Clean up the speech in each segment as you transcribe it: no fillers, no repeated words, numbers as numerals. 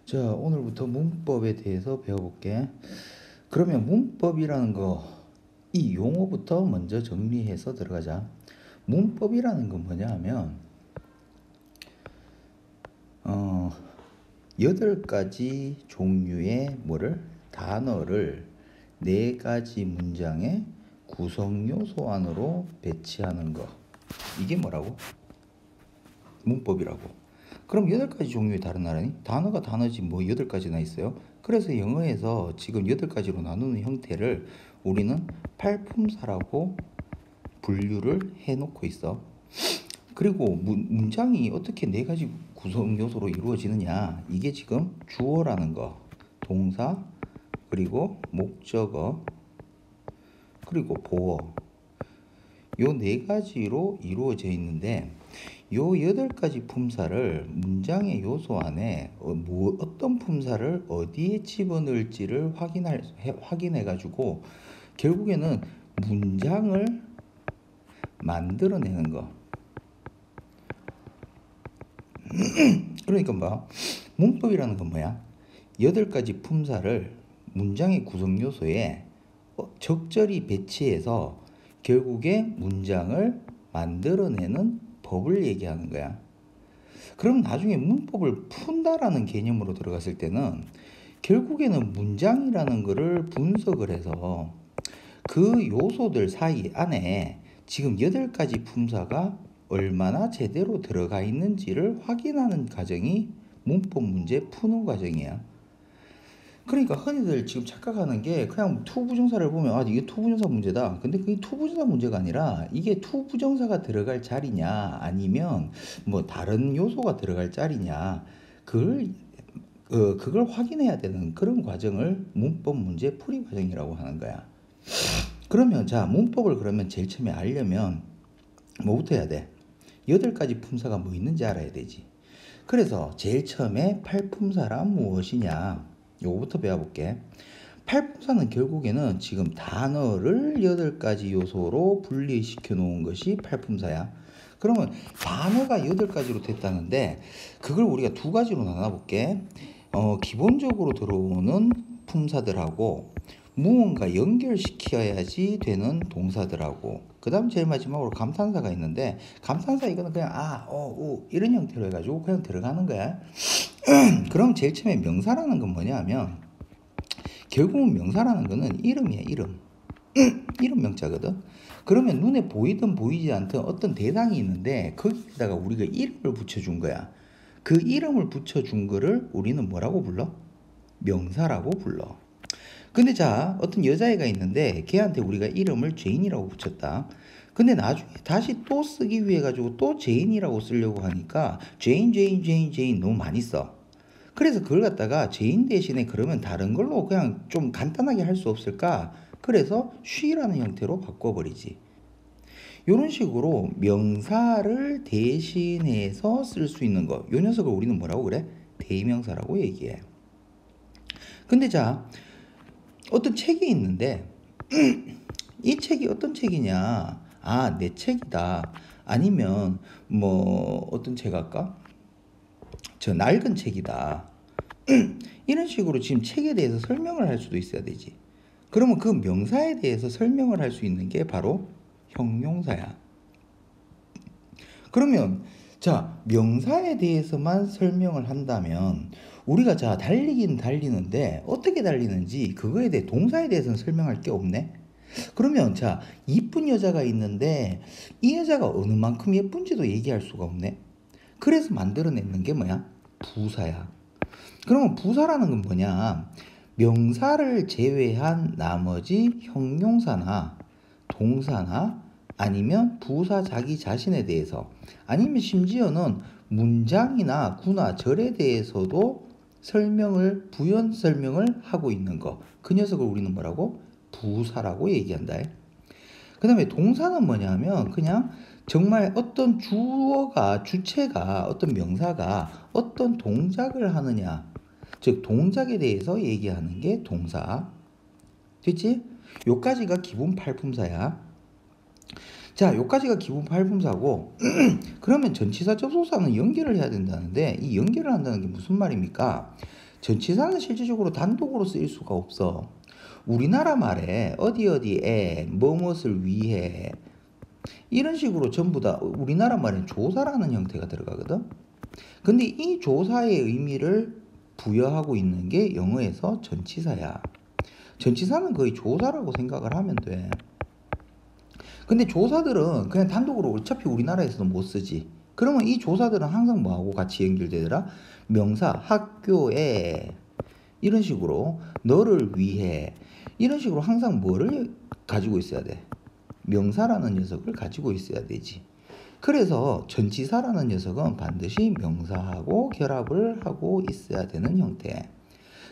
자, 오늘부터 문법에 대해서 배워볼게. 그러면 문법이라는 거, 이 용어부터 먼저 정리해서 들어가자. 문법이라는 건 뭐냐 하면, 8가지 종류의 단어를 4가지 문장의 구성 요소 안으로 배치하는 거. 이게 뭐라고? 문법이라고. 그럼 8가지 종류의 다른 나라니? 단어가 단어지 뭐 8가지나 있어요? 그래서 영어에서 지금 8가지로 나누는 형태를 우리는 팔품사라고 분류를 해놓고 있어. 그리고 문장이 어떻게 4가지 구성 요소로 이루어지느냐? 이게 지금 주어라는 거, 동사, 그리고 목적어, 그리고 보어. 요 4가지로 이루어져 있는데 요 8가지 품사를 문장의 요소 안에 어떤 품사를 어디에 집어넣을지를 확인해 가지고 결국에는 문장을 만들어내는 거. 그러니까 뭐 문법이라는 건 뭐야? 8가지 품사를 문장의 구성 요소에 적절히 배치해서 결국에 문장을 만들어내는 법을 얘기하는 거야. 그럼 나중에 문법을 푼다라는 개념으로 들어갔을 때는 결국에는 문장이라는 거를 분석을 해서 그 요소들 사이 안에 지금 8가지 품사가 얼마나 제대로 들어가 있는지를 확인하는 과정이 문법 문제 푸는 과정이야. 그러니까 흔히들 지금 착각하는 게 그냥 투부정사를 보면 이게 투부정사 문제다. 근데 그게 투부정사 문제가 아니라 이게 투부정사가 들어갈 자리냐 아니면 뭐 다른 요소가 들어갈 자리냐 그걸 확인해야 되는 그런 과정을 문법 문제 풀이 과정이라고 하는 거야. 그러면 자 문법을 그러면 제일 처음에 알려면 뭐부터 해야 돼? 8가지 품사가 뭐 있는지 알아야 되지. 그래서 제일 처음에 팔품사란 무엇이냐? 요거부터 배워볼게. 팔품사는 결국에는 지금 단어를 8가지 요소로 분리시켜 놓은 것이 팔품사야. 그러면 단어가 8가지로 됐다는데 그걸 우리가 2가지로 나눠볼게. 기본적으로 들어오는 품사들하고 무언가 연결시켜야지 되는 동사들하고 그 다음 제일 마지막으로 감탄사가 있는데 감탄사 이거는 그냥 이런 형태로 해가지고 그냥 들어가는 거야. 그럼 제일 처음에 명사라는 건 뭐냐 하면 결국은 명사라는 거는 이름이야. 이름 명자거든. 그러면 눈에 보이든 보이지 않든 어떤 대상이 있는데 거기다가 우리가 이름을 붙여준 거야. 그 이름을 붙여준 거를 우리는 뭐라고 불러? 명사라고 불러. 근데 자 어떤 여자애가 있는데 걔한테 우리가 이름을 제인이라고 붙였다. 근데 나중에 다시 또 쓰기 위해 가지고 또 제인이라고 쓰려고 하니까 제인 너무 많이 써. 그래서 그걸 갖다가 제인 대신에 그러면 다른 걸로 그냥 좀 간단하게 할 수 없을까? 그래서 she라는 형태로 바꿔버리지. 이런 식으로 명사를 대신해서 쓸 수 있는 거. 이 녀석을 우리는 뭐라고 그래? 대명사라고 얘기해. 근데 자 어떤 책이 있는데 이 책이 어떤 책이냐? 내 책이다. 아니면 뭐 어떤 책 할까? 저 낡은 책이다. 이런 식으로 지금 책에 대해서 설명을 할 수도 있어야 되지. 그러면 그 명사에 대해서 설명을 할 수 있는 게 바로 형용사야. 그러면 자 명사에 대해서만 설명을 한다면 우리가 자 달리긴 달리는데 어떻게 달리는지 그거에 대해 동사에 대해서는 설명할 게 없네. 그러면 자 이쁜 여자가 있는데 이 여자가 어느 만큼 예쁜지도 얘기할 수가 없네. 그래서 만들어내는 게 뭐야? 부사야. 그러면 부사라는 건 뭐냐? 명사를 제외한 나머지 형용사나 동사나 아니면 부사 자기 자신에 대해서 아니면 심지어는 문장이나 구나 절에 대해서도 부연 설명을 하고 있는 거. 그 녀석을 우리는 뭐라고? 부사라고 얘기한다. 그 다음에 동사는 뭐냐면 그냥 정말 어떤 주체가 어떤 명사가 어떤 동작을 하느냐 즉 동작에 대해서 얘기하는 게 동사. 됐지? 요까지가 기본 팔품사야. 자, 요까지가 기본 팔품사고 그러면 전치사 접속사는 연결을 해야 된다는데 이 연결을 한다는 게 무슨 말입니까? 전치사는 실질적으로 단독으로 쓰일 수가 없어. 우리나라 말에 어디에 무엇을 위해 이런 식으로 전부 다 우리나라 말엔 조사라는 형태가 들어가거든. 근데 이 조사의 의미를 부여하고 있는 게 영어에서 전치사야. 전치사는 거의 조사라고 생각을 하면 돼. 근데 조사들은 그냥 단독으로 어차피 우리나라에서도 못 쓰지. 그러면 이 조사들은 항상 뭐하고 같이 연결되더라? 명사, 학교에 이런 식으로 너를 위해 이런 식으로 항상 뭐를 가지고 있어야 돼? 명사라는 녀석을 가지고 있어야 되지. 그래서 전치사라는 녀석은 반드시 명사하고 결합을 하고 있어야 되는 형태.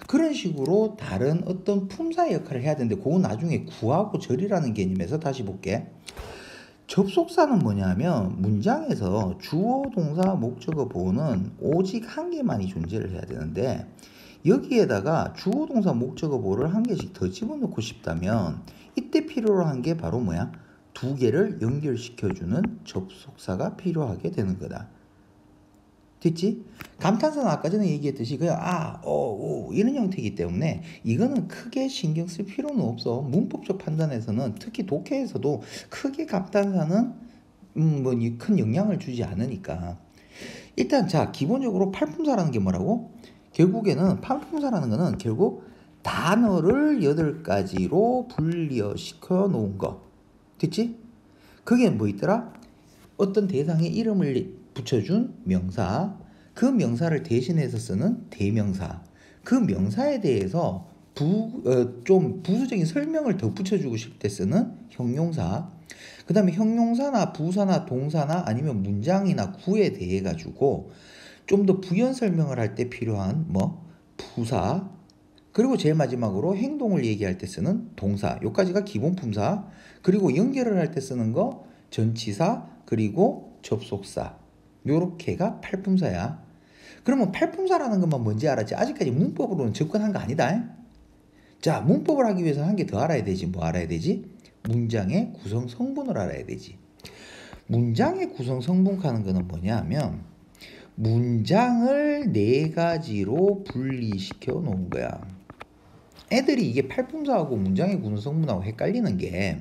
그런 식으로 다른 어떤 품사의 역할을 해야 되는데 그건 나중에 구하고 절이라는 개념에서 다시 볼게. 접속사는 뭐냐면 문장에서 주어, 동사, 목적어, 보어는 오직 한 개만이 존재를 해야 되는데 여기에다가 주어, 동사, 목적어, 보어를 한 개씩 더 집어넣고 싶다면 이때 필요로 한 게 바로 뭐야? 두 개를 연결시켜주는 접속사가 필요하게 되는 거다. 됐지? 감탄사는 아까 전에 얘기했듯이 그냥 이런 형태이기 때문에 이거는 크게 신경 쓸 필요는 없어. 문법적 판단에서는 특히 독해에서도 크게 감탄사는 큰 영향을 주지 않으니까. 일단 자 기본적으로 팔품사라는 게 뭐라고? 결국에는 팔품사라는 거는 결국 단어를 8가지로 분리시켜 놓은 거. 됐지? 그게 뭐 있더라? 어떤 대상에 이름을 붙여준 명사, 그 명사를 대신해서 쓰는 대명사, 그 명사에 대해서 좀 부수적인 설명을 더 붙여주고 싶을 때 쓰는 형용사, 그 다음에 형용사나 부사나 동사나 아니면 문장이나 구에 대해 가지고 좀 더 부연 설명을 할 때 필요한 부사, 그리고 제일 마지막으로 행동을 얘기할 때 쓰는 동사, 요까지가 기본 품사. 그리고 연결을 할 때 쓰는 거 전치사, 그리고 접속사, 요렇게가 팔품사야. 그러면 팔품사라는 것만 뭔지 알았지? 아직까지 문법으로는 접근한 거 아니다. 자, 문법을 하기 위해서는 한 개 더 알아야 되지. 뭐 알아야 되지? 문장의 구성 성분을 알아야 되지. 문장의 구성 성분하는 거는 뭐냐 하면 문장을 4가지로 분리시켜 놓은 거야. 애들이 이게 팔품사하고 문장의 구성 성분하고 헷갈리는 게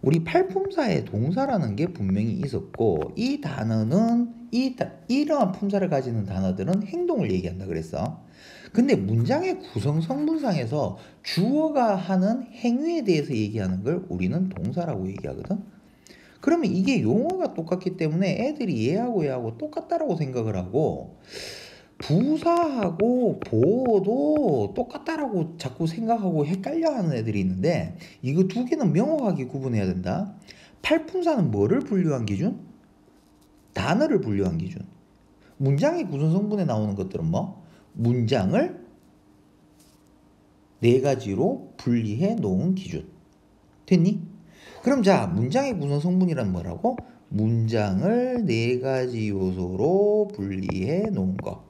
우리 팔품사에 동사라는 게 분명히 있었고 이 단어는 이러한 품사를 가지는 단어들은 행동을 얘기한다 그랬어. 근데 문장의 구성 성분상에서 주어가 하는 행위에 대해서 얘기하는 걸 우리는 동사라고 얘기하거든. 그러면 이게 용어가 똑같기 때문에 애들이 얘하고 똑같다라고 생각을 하고 부사하고 보어도 똑같다라고 자꾸 생각하고 헷갈려하는 애들이 있는데 이거 두 개는 명확하게 구분해야 된다. 팔품사는 뭐를 분류한 기준? 단어를 분류한 기준. 문장의 구성 성분에 나오는 것들은 문장을 4가지로 분리해 놓은 기준. 됐니? 그럼 자, 문장의 구성 성분이란 뭐라고? 문장을 4가지 요소로 분리해 놓은 거.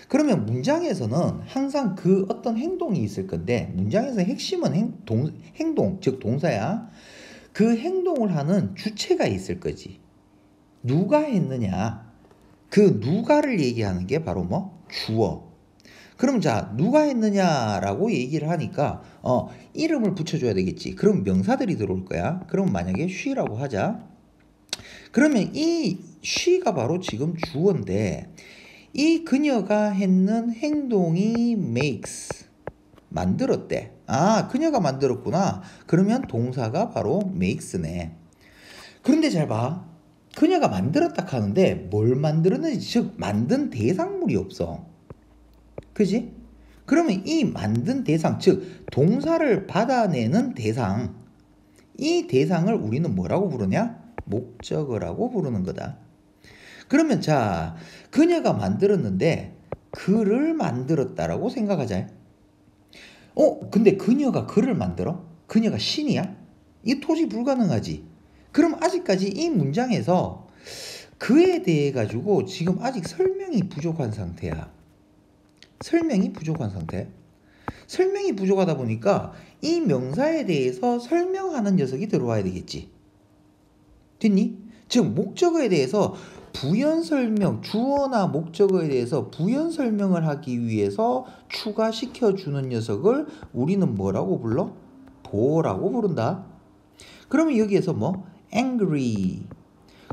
그러면 문장에서는 항상 그 어떤 행동이 있을 건데 문장에서 핵심은 행동, 즉 동사야. 그 행동을 하는 주체가 있을 거지. 누가 했느냐? 그 누가를 얘기하는 게 바로 주어. 그럼 자, 누가 했느냐라고 얘기를 하니까 이름을 붙여줘야 되겠지. 그럼 명사들이 들어올 거야. 그럼 만약에 she라고 하자. 그러면 이 she가 바로 지금 주어인데 이 그녀가 했는 행동이 makes, 만들었대. 그녀가 만들었구나. 그러면 동사가 바로 makes네. 그런데 잘 봐. 그녀가 만들었다 하는데 뭘 만들었는지, 즉 만든 대상물이 없어. 그지? 그러면 이 만든 대상, 즉 동사를 받아내는 대상, 이 대상을 우리는 뭐라고 부르냐? 목적어라고 부르는 거다. 그러면 자, 그녀가 만들었는데 글을 만들었다라고 생각하자. 근데 그녀가 글을 만들어? 그녀가 신이야? 이 토지 불가능하지. 그럼 아직까지 이 문장에서 그에 대해 가지고 지금 아직 설명이 부족한 상태야. 설명이 부족한 상태. 설명이 부족하다 보니까 이 명사에 대해서 설명하는 녀석이 들어와야 되겠지. 됐니? 즉 목적어에 대해서 부연 설명, 주어나 목적어에 대해서 부연 설명을 하기 위해서 추가시켜 주는 녀석을 우리는 뭐라고 불러? 보어라고 부른다. 그러면 여기에서 뭐 angry.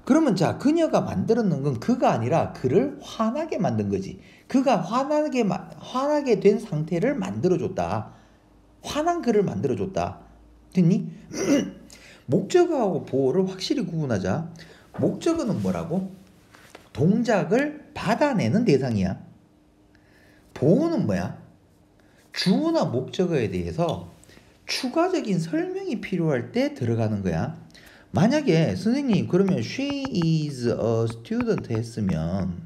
그러면 자, 그녀가 만들었는 건 그가 아니라 그를 화나게 만든 거지. 그가 화나게 된 상태를 만들어줬다. 화난 그를 만들어줬다. 됐니? 목적어하고 보어를 확실히 구분하자. 목적어는 뭐라고? 동작을 받아내는 대상이야. 보어는 뭐야? 주어나 목적어에 대해서 추가적인 설명이 필요할 때 들어가는 거야. 만약에 선생님 그러면 she is a student 했으면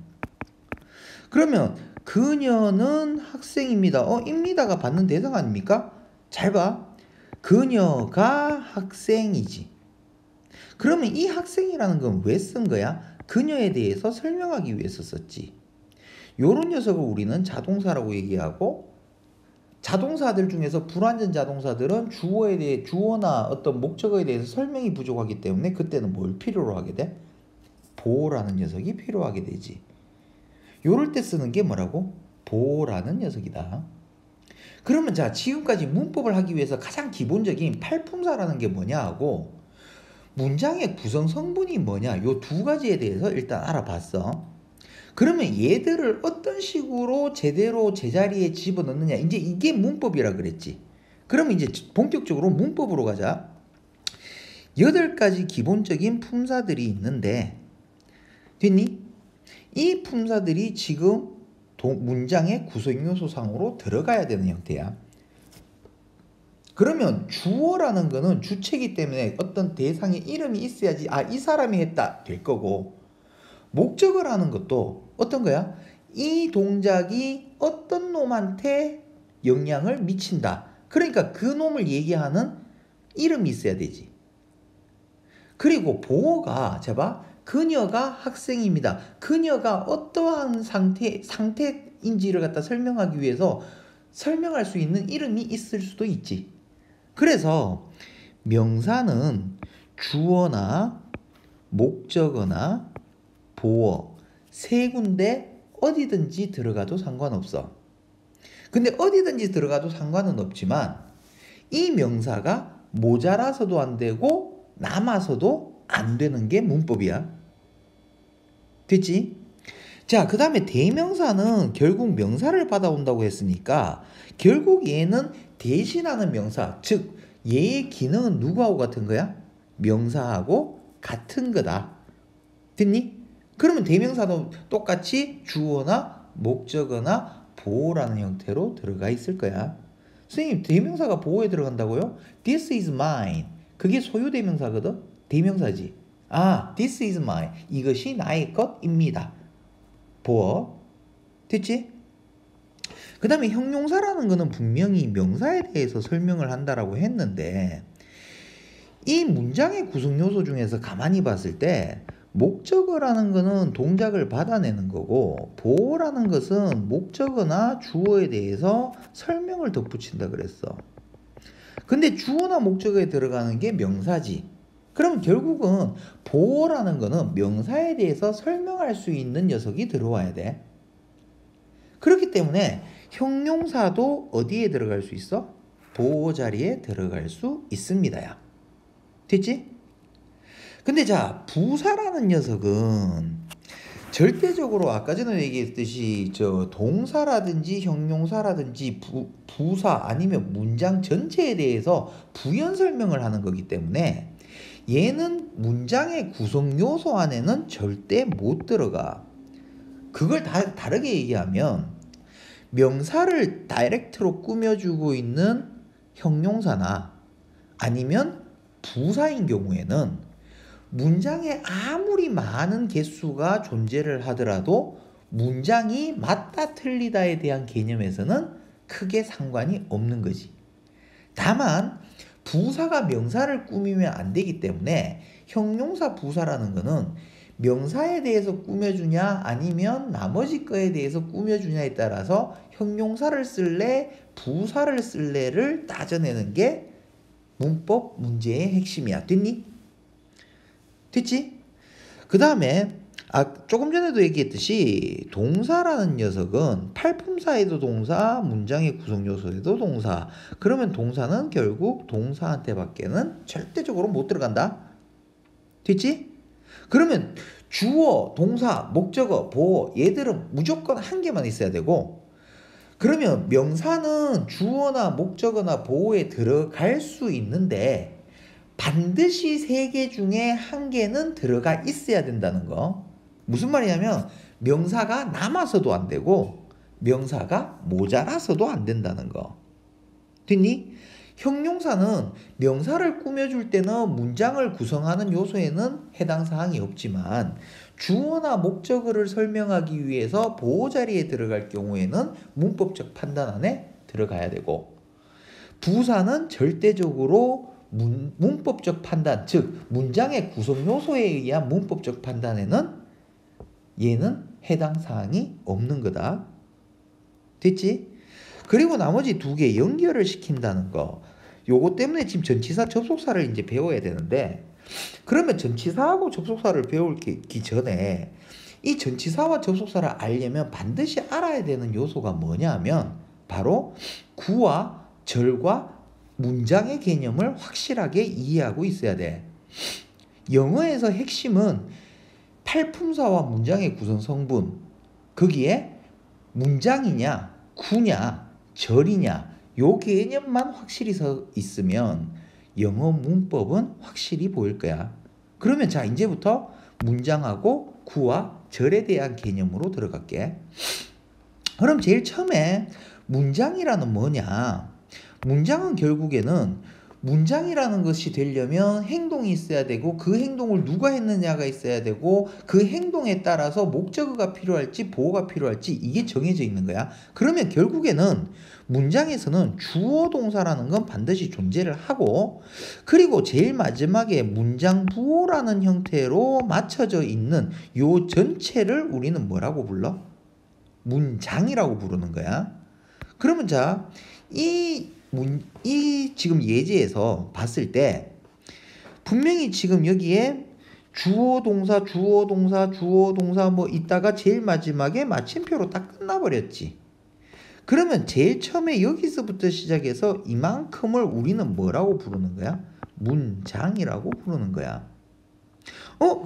그러면 그녀는 학생입니다. 입니다가 받는 대상 아닙니까? 잘 봐. 그녀가 학생이지. 그러면 이 학생이라는 건 왜 쓴 거야? 그녀에 대해서 설명하기 위해서 썼지. 요런 녀석을 우리는 자동사라고 얘기하고 자동사들 중에서 불완전 자동사들은 주어나 어떤 목적어에 대해서 설명이 부족하기 때문에 그때는 뭘 필요로 하게 돼? 보어라는 녀석이 필요하게 되지. 요럴 때 쓰는 게 뭐라고? 보어라는 녀석이다. 그러면 자, 지금까지 문법을 하기 위해서 가장 기본적인 팔품사라는 게 뭐냐 하고 문장의 구성 성분이 뭐냐 요 두 가지에 대해서 일단 알아봤어. 그러면 얘들을 어떤 식으로 제대로 제자리에 집어넣느냐 이제 이게 문법이라 그랬지. 그러면 이제 본격적으로 문법으로 가자. 8가지 기본적인 품사들이 있는데 됐니? 이 품사들이 지금 문장의 구성요소상으로 들어가야 되는 형태야. 그러면 주어라는 거는 주체이기 때문에 어떤 대상의 이름이 있어야지 이 사람이 했다 될 거고 목적어라는 것도 어떤 거야? 이 동작이 어떤 놈한테 영향을 미친다. 그러니까 그 놈을 얘기하는 이름이 있어야 되지. 그리고 보어가 자 그녀가 학생입니다. 그녀가 어떠한 상태인지를 갖다 설명하기 위해서 설명할 수 있는 이름이 있을 수도 있지. 그래서 명사는 주어나 목적어나 보어 세 군데 어디든지 들어가도 상관없어. 근데 어디든지 들어가도 상관은 없지만 이 명사가 모자라서도 안 되고 남아서도 안 되는 게 문법이야. 됐지? 자, 그 다음에 대명사는 결국 명사를 받아온다고 했으니까 결국 얘는 대신하는 명사, 즉 얘의 기능은 누구하고 같은 거야? 명사하고 같은 거다. 됐니? 그러면 대명사도 똑같이 주어나 목적어나 보어라는 형태로 들어가 있을 거야. 선생님, 대명사가 보어에 들어간다고요? This is mine. 그게 소유 대명사거든? 대명사지. this is mine. 이것이 나의 것입니다. 보어. 됐지? 그 다음에 형용사라는 거는 분명히 명사에 대해서 설명을 한다라고 했는데 이 문장의 구성 요소 중에서 가만히 봤을 때 목적어라는 거는 동작을 받아내는 거고 보어라는 것은 목적어나 주어에 대해서 설명을 덧붙인다 그랬어. 근데 주어나 목적어에 들어가는 게 명사지. 그럼 결국은 보어라는 거는 명사에 대해서 설명할 수 있는 녀석이 들어와야 돼. 그렇기 때문에 형용사도 어디에 들어갈 수 있어? 보어 자리에 들어갈 수 있습니다야. 됐지? 근데 자, 부사라는 녀석은 절대적으로 아까 전에 얘기했듯이 동사라든지 형용사라든지 부사 아니면 문장 전체에 대해서 부연 설명을 하는 거기 때문에 얘는 문장의 구성 요소 안에는 절대 못 들어가. 그걸 다르게 얘기하면 명사를 다이렉트로 꾸며주고 있는 형용사나 아니면 부사인 경우에는 문장에 아무리 많은 개수가 존재를 하더라도 문장이 맞다 틀리다에 대한 개념에서는 크게 상관이 없는 거지. 다만 부사가 명사를 꾸미면 안 되기 때문에 형용사 부사라는 거는 명사에 대해서 꾸며주냐 아니면 나머지 거에 대해서 꾸며주냐에 따라서 형용사를 쓸래 부사를 쓸래를 따져내는 게 문법 문제의 핵심이야. 됐니? 됐지? 그 다음에 조금 전에도 얘기했듯이 동사라는 녀석은 팔품사에도 동사, 문장의 구성 요소에도 동사. 그러면 동사는 결국 동사한테 밖에는 절대적으로 못 들어간다. 됐지? 그러면 주어, 동사, 목적어, 보어 얘들은 무조건 한 개만 있어야 되고, 그러면 명사는 주어나 목적어나 보어에 들어갈 수 있는데 반드시 세 개 중에 한 개는 들어가 있어야 된다는 거. 무슨 말이냐면 명사가 남아서도 안 되고 명사가 모자라서도 안 된다는 거. 됐니? 형용사는 명사를 꾸며줄 때는 문장을 구성하는 요소에는 해당 사항이 없지만 주어나 목적어를 설명하기 위해서 보호 자리에 들어갈 경우에는 문법적 판단 안에 들어가야 되고, 부사는 절대적으로 문법적 판단, 즉 문장의 구성 요소에 의한 문법적 판단에는 얘는 해당 사항이 없는 거다. 됐지? 그리고 나머지 두 개 연결을 시킨다는 거. 요거 때문에 지금 전치사 접속사를 이제 배워야 되는데, 그러면 전치사하고 접속사를 배우기 전에 이 전치사와 접속사를 알려면 반드시 알아야 되는 요소가 뭐냐 하면 바로 구와 절과 문장의 개념을 확실하게 이해하고 있어야 돼. 영어에서 핵심은 팔품사와 문장의 구성 성분, 거기에 문장이냐 구냐 절이냐 요 개념만 확실히 서 있으면 영어 문법은 확실히 보일 거야. 그러면 자, 이제부터 문장하고 구와 절에 대한 개념으로 들어갈게. 그럼 제일 처음에 문장이라는 뭐냐? 문장은 결국에는 문장이라는 것이 되려면 행동이 있어야 되고 그 행동을 누가 했느냐가 있어야 되고 그 행동에 따라서 목적어가 필요할지 보어가 필요할지 이게 정해져 있는 거야. 그러면 결국에는 문장에서는 주어 동사라는 건 반드시 존재를 하고, 그리고 제일 마지막에 문장 부호라는 형태로 맞춰져 있는 요 전체를 우리는 뭐라고 불러? 문장이라고 부르는 거야. 그러면 자, 이 지금 예제에서 봤을 때 분명히 지금 여기에 주어 동사 뭐 있다가 제일 마지막에 마침표로 딱 끝나버렸지. 그러면 제일 처음에 여기서부터 시작해서 이만큼을 우리는 뭐라고 부르는 거야? 문장이라고 부르는 거야.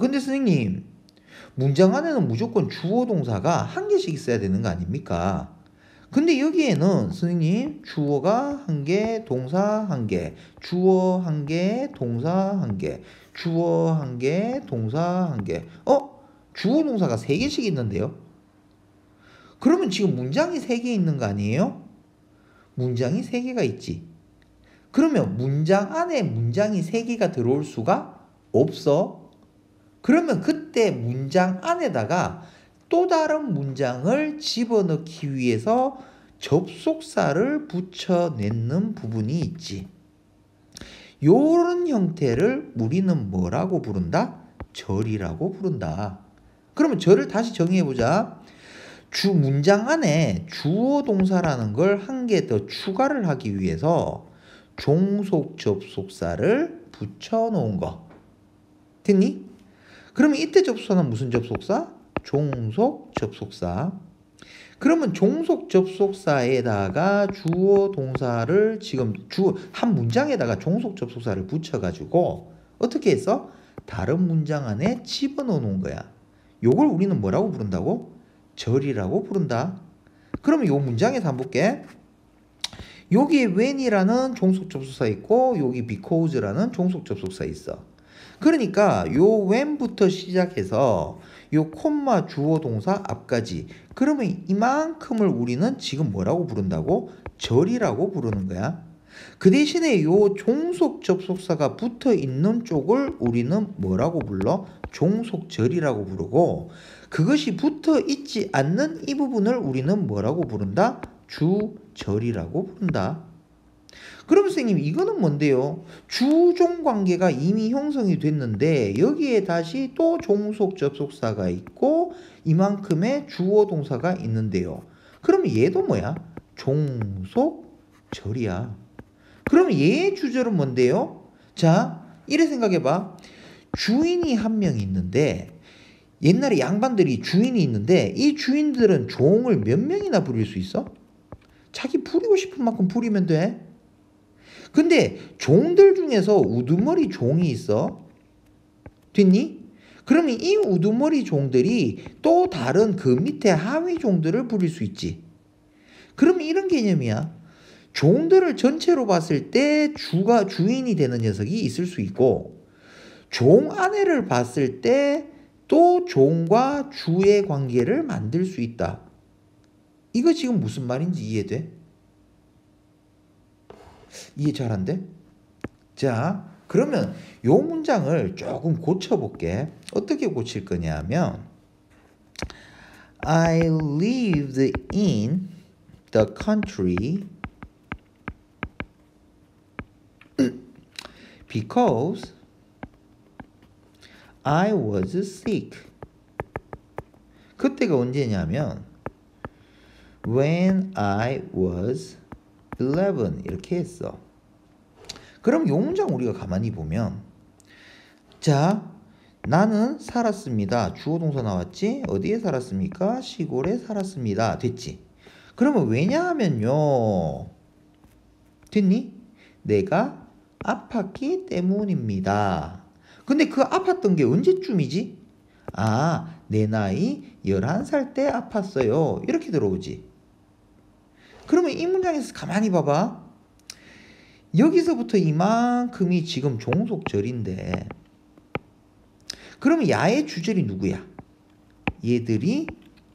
근데 선생님, 문장 안에는 무조건 주어 동사가 한 개씩 있어야 되는 거 아닙니까? 근데 여기에는 선생님 주어가 한 개, 동사 한 개, 주어 한 개, 동사 한 개, 주어 한 개, 동사 한 개. 주어 동사가 세 개씩 있는데요? 그러면 지금 문장이 세 개 있는 거 아니에요? 문장이 세 개가 있지. 그러면 문장 안에 문장이 세 개가 들어올 수가 없어. 그러면 그때 문장 안에다가 또 다른 문장을 집어넣기 위해서 접속사를 붙여내는 부분이 있지. 요런 형태를 우리는 뭐라고 부른다? 절이라고 부른다. 그러면 절을 다시 정의해보자. 문장 안에 주어 동사라는 걸 한 개 더 추가를 하기 위해서 종속 접속사를 붙여놓은 거. 됐니? 그러면 이때 접속사는 무슨 접속사? 종속 접속사. 그러면 종속 접속사에다가 주어 동사를 지금 한 문장에다가 종속 접속사를 붙여가지고 어떻게 했어? 다른 문장 안에 집어넣는 거야. 요걸 우리는 뭐라고 부른다고? 절이라고 부른다. 그러면 요 문장에서 한번 볼게. 여기에 when이라는 종속 접속사 있고 여기 because라는 종속 접속사 있어. 그러니까 요 when부터 시작해서 요 콤마 주어 동사 앞까지, 그러면 이만큼을 우리는 지금 뭐라고 부른다고? 절이라고 부르는 거야. 그 대신에 요 종속 접속사가 붙어 있는 쪽을 우리는 뭐라고 불러? 종속절이라고 부르고, 그것이 붙어 있지 않는 이 부분을 우리는 뭐라고 부른다? 주절이라고 부른다. 그럼 선생님, 이거는 뭔데요? 주종 관계가 이미 형성이 됐는데 여기에 다시 또 종속 접속사가 있고 이만큼의 주어 동사가 있는데요. 그럼 얘도 뭐야? 종속절이야. 그럼 얘의 주절은 뭔데요? 자, 이래 생각해봐. 주인이 한 명 있는데 옛날에 양반들이 주인이 있는데 이 주인들은 종을 몇 명이나 부릴 수 있어? 자기 부리고 싶은 만큼 부리면 돼. 근데 종들 중에서 우두머리 종이 있어. 됐니? 그러면 이 우두머리 종들이 또 다른 그 밑에 하위 종들을 부릴 수 있지. 그러면 이런 개념이야. 종들을 전체로 봤을 때 주인이 되는 녀석이 있을 수 있고, 종 안에를 봤을 때 또 종과 주의 관계를 만들 수 있다. 이거 지금 무슨 말인지 이해돼? 이해 잘 안 돼? 자, 그러면 요 문장을 조금 고쳐볼게. 어떻게 고칠 거냐면 I lived in the country because I was sick. 그때가 언제냐면 when I was 11 이렇게 했어. 그럼 이 문장 우리가 가만히 보면 자, 나는 살았습니다. 주어 동사 나왔지? 어디에 살았습니까? 시골에 살았습니다. 됐지? 그러면 왜냐하면요. 됐니? 내가 아팠기 때문입니다. 근데 그 아팠던 게 언제쯤이지? 아, 내 나이 11살 때 아팠어요. 이렇게 들어오지. 그러면 이 문장에서 가만히 봐봐. 여기서부터 이만큼이 지금 종속절인데 그러면 야의 주절이 누구야? 얘들이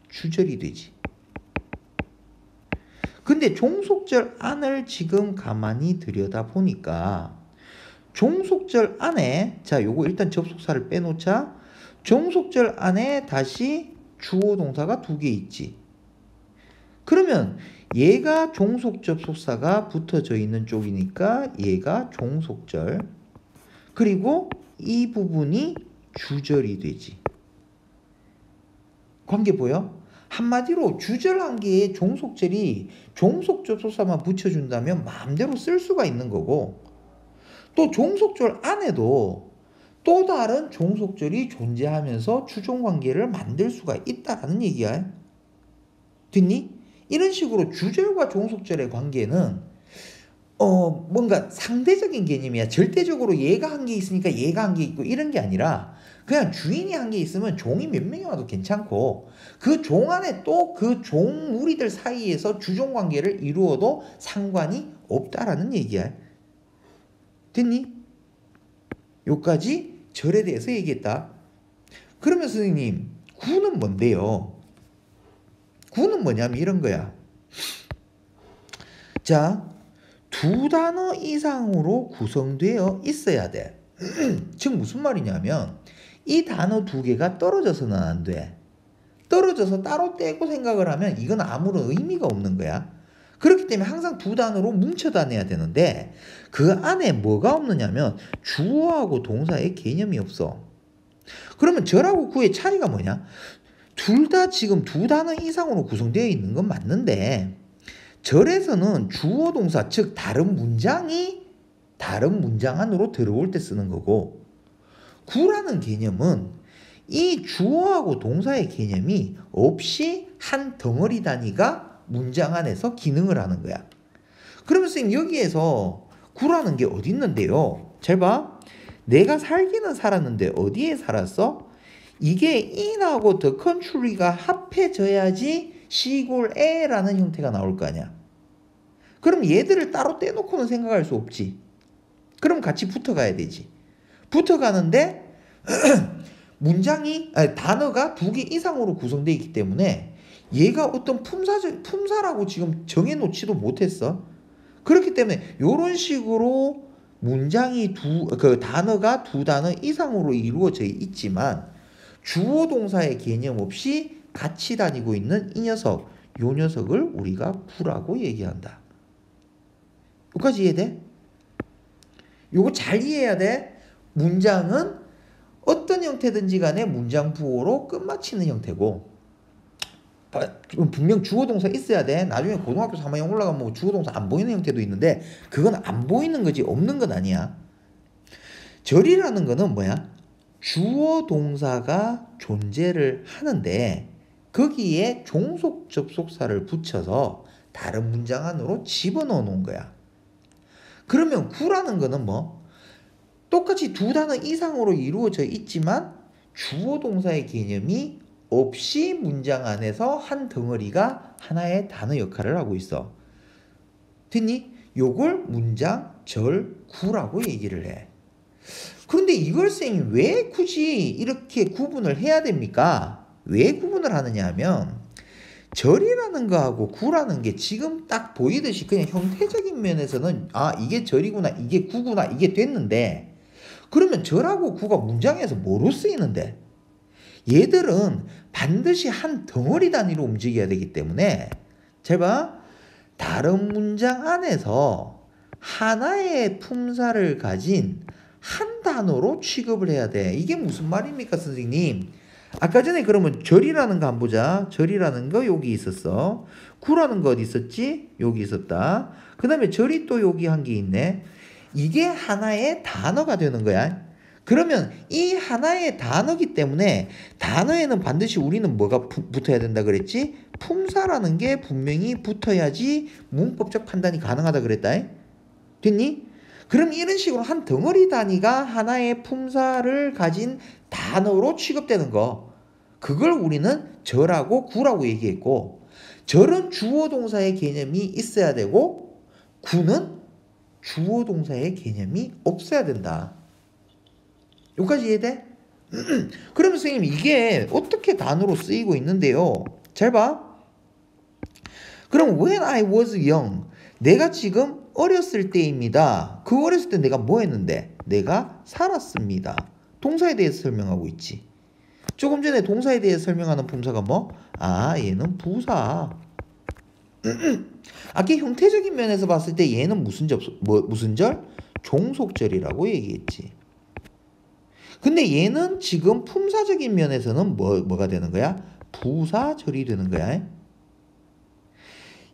주절이 되지. 근데 종속절 안을 지금 가만히 들여다보니까 종속절 안에 자 요거 일단 접속사를 빼놓자. 종속절 안에 다시 주어 동사가 2개 있지. 그러면 얘가 종속 접속사가 붙어져 있는 쪽이니까 얘가 종속절. 그리고 이 부분이 주절이 되지. 관계 보여? 한마디로 주절 한 개의 종속절이 종속 접속사만 붙여준다면 마음대로 쓸 수가 있는 거고 또 종속절 안에도 또 다른 종속절이 존재하면서 주종관계를 만들 수가 있다라는 얘기야. 됐니? 이런 식으로 주절과 종속절의 관계는 뭔가 상대적인 개념이야. 절대적으로 얘가 한 게 있으니까 얘가 한 게 있고 이런 게 아니라 그냥 주인이 한 게 있으면 종이 몇 명이 와도 괜찮고 그 종 안에 또 그 종 무리들 사이에서 주종 관계를 이루어도 상관이 없다라는 얘기야. 됐니? 요까지 절에 대해서 얘기했다. 그러면 선생님 구는 뭔데요? 구는 뭐냐면 이런 거야. 자, 2단어 이상으로 구성되어 있어야 돼. 즉 무슨 말이냐면 이 단어 2개가 떨어져서는 안 돼. 떨어져서 따로 떼고 생각을 하면 이건 아무런 의미가 없는 거야. 그렇기 때문에 항상 2단어로 뭉쳐 다녀야 되는데 그 안에 뭐가 없느냐면 주어하고 동사의 개념이 없어. 그러면 절하고 구의 차이가 뭐냐? 둘 다 지금 2단어 이상으로 구성되어 있는 건 맞는데 절에서는 주어 동사 즉 다른 문장이 다른 문장 안으로 들어올 때 쓰는 거고 구라는 개념은 이 주어하고 동사의 개념이 없이 한 덩어리 단위가 문장 안에서 기능을 하는 거야. 그러면 선생님 여기에서 구라는 게 어디 있는데요? 잘 봐. 내가 살기는 살았는데 어디에 살았어? 이게 in하고 the country가 합해져야지 시골에라는 형태가 나올 거 아니야. 그럼 얘들을 따로 떼놓고는 생각할 수 없지. 그럼 같이 붙어가야 되지. 붙어가는데 단어가 2개 이상으로 구성되어 있기 때문에 얘가 어떤 품사라고 지금 정해놓지도 못했어. 그렇기 때문에 이런 식으로 문장이 단어가 2단어 이상으로 이루어져 있지만 주어 동사의 개념 없이 같이 다니고 있는 이 녀석, 요 녀석을 우리가 구라고 얘기한다. 여기까지 이해돼? 요거 잘 이해해야 돼. 문장은 어떤 형태든지 간에 문장 부호로 끝마치는 형태고 분명 주어 동사 있어야 돼. 나중에 고등학교 3학년 올라가면 뭐 주어 동사 안 보이는 형태도 있는데 그건 안 보이는 거지 없는 건 아니야. 절이라는 거는 뭐야? 주어 동사가 존재를 하는데 거기에 종속 접속사를 붙여서 다른 문장 안으로 집어넣어 놓은 거야. 그러면 구라는 거는 뭐? 똑같이 두 단어 이상으로 이루어져 있지만 주어 동사의 개념이 없이 문장 안에서 한 덩어리가 하나의 단어 역할을 하고 있어. 됐니? 요걸 문장 절구라고 얘기를 해. 그런데 이걸 쌤이 왜 굳이 이렇게 구분을 해야 됩니까? 왜 구분을 하느냐 하면 절이라는 거하고 구라는 게 지금 딱 보이듯이 그냥 형태적인 면에서는 아 이게 절이구나 이게 구구나 이게 됐는데 그러면 절하고 구가 문장에서 뭐로 쓰이는데? 얘들은 반드시 한 덩어리 단위로 움직여야 되기 때문에 잘 봐. 다른 문장 안에서 하나의 품사를 가진 한 단어로 취급을 해야 돼. 이게 무슨 말입니까, 선생님? 아까 전에 그러면 절이라는 거 한번 보자. 절이라는 거 여기 있었어. 구라는 거 어디 있었지? 여기 있었다. 그 다음에 절이 또 여기 한 게 있네. 이게 하나의 단어가 되는 거야. 그러면 이 하나의 단어기 때문에 단어에는 반드시 우리는 뭐가 붙어야 된다 그랬지? 품사라는 게 분명히 붙어야지 문법적 판단이 가능하다 그랬다. 됐니? 그럼 이런 식으로 한 덩어리 단위가 하나의 품사를 가진 단어로 취급되는 거. 그걸 우리는 절하고 구라고 얘기했고 절은 주어 동사의 개념이 있어야 되고 구는 주어 동사의 개념이 없어야 된다. 여기까지 이해돼? 그러면 선생님 이게 어떻게 단어로 쓰이고 있는데요? 잘 봐. 그럼 when I was young 내가 지금 어렸을 때입니다. 그 어렸을 때 내가 뭐 했는데? 내가 살았습니다. 동사에 대해서 설명하고 있지. 조금 전에 동사에 대해서 설명하는 품사가 뭐? 아 얘는 부사. 아까 형태적인 면에서 봤을 때 얘는 무슨 절? 종속절이라고 얘기했지. 근데 얘는 지금 품사적인 면에서는 뭐가 되는 거야? 부사절이 되는 거야.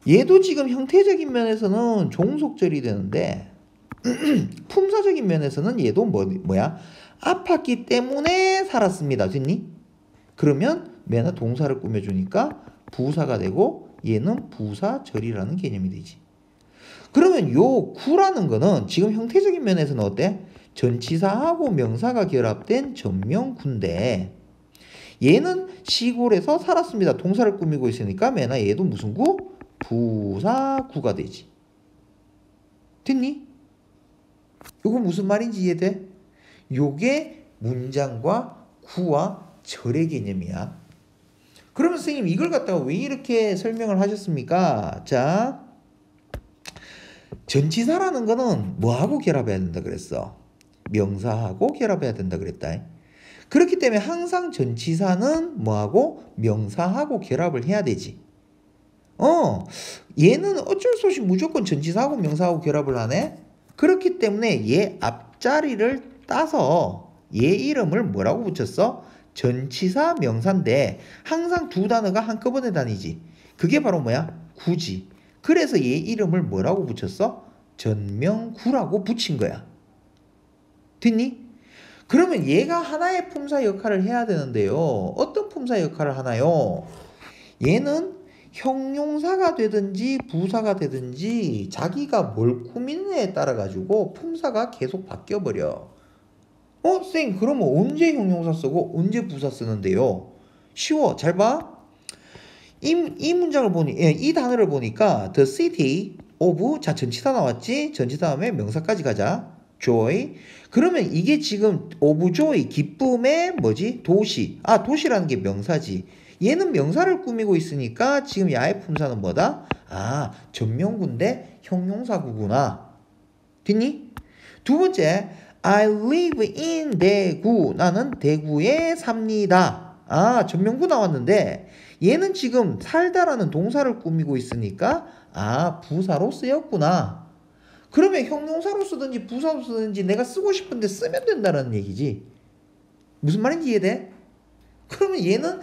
얘도 지금 형태적인 면에서는 종속절이 되는데 품사적인 면에서는 얘도 뭐야? 아팠기 때문에 살았습니다. 됐니? 그러면 맨날 동사를 꾸며주니까 부사가 되고 얘는 부사절이라는 개념이 되지. 그러면 요 구라는 거는 지금 형태적인 면에서는 어때? 전치사하고 명사가 결합된 전명구인데 얘는 시골에서 살았습니다. 동사를 꾸미고 있으니까 맨날 얘도 무슨 구? 부사구가 되지. 됐니? 이거 무슨 말인지 이해돼? 요게 문장과 구와 절의 개념이야. 그러면 선생님 이걸 갖다가 왜 이렇게 설명을 하셨습니까? 자, 전치사라는 거는 뭐하고 결합해야 된다 그랬어? 명사하고 결합해야 된다 그랬다. 그렇기 때문에 항상 전치사는 뭐하고? 명사하고 결합을 해야 되지. 얘는 어쩔 수 없이 무조건 전치사하고 명사하고 결합을 하네? 그렇기 때문에 얘 앞자리를 따서 얘 이름을 뭐라고 붙였어? 전치사 명사인데 항상 두 단어가 한꺼번에 다니지. 그게 바로 뭐야? 구지. 그래서 얘 이름을 뭐라고 붙였어? 전명구라고 붙인 거야. 됐니? 그러면 얘가 하나의 품사 역할을 해야 되는데요. 어떤 품사 역할을 하나요? 얘는 형용사가 되든지 부사가 되든지 자기가 뭘 꾸미느냐에 따라 가지고 품사가 계속 바뀌어 버려. 쌤 그러면 언제 형용사 쓰고 언제 부사 쓰는데요? 쉬워. 잘 봐. 이 문장을 보니 이 단어를 보니까 the city of 자 전치사 나왔지? 전치사 다음에 명사까지 가자. joy. 그러면 이게 지금 of joy 기쁨의 뭐지? 도시. 아 도시라는 게 명사지. 얘는 명사를 꾸미고 있으니까 지금 야의 품사는 뭐다? 아 전명구인데 형용사구구나. 됐니? 두 번째 I live in 대구. 나는 대구에 삽니다. 아 전명구 나왔는데 얘는 지금 살다라는 동사를 꾸미고 있으니까 아 부사로 쓰였구나. 그러면 형용사로 쓰든지 부사로 쓰든지 내가 쓰고 싶은데 쓰면 된다는 얘기지. 무슨 말인지 이해돼? 그러면 얘는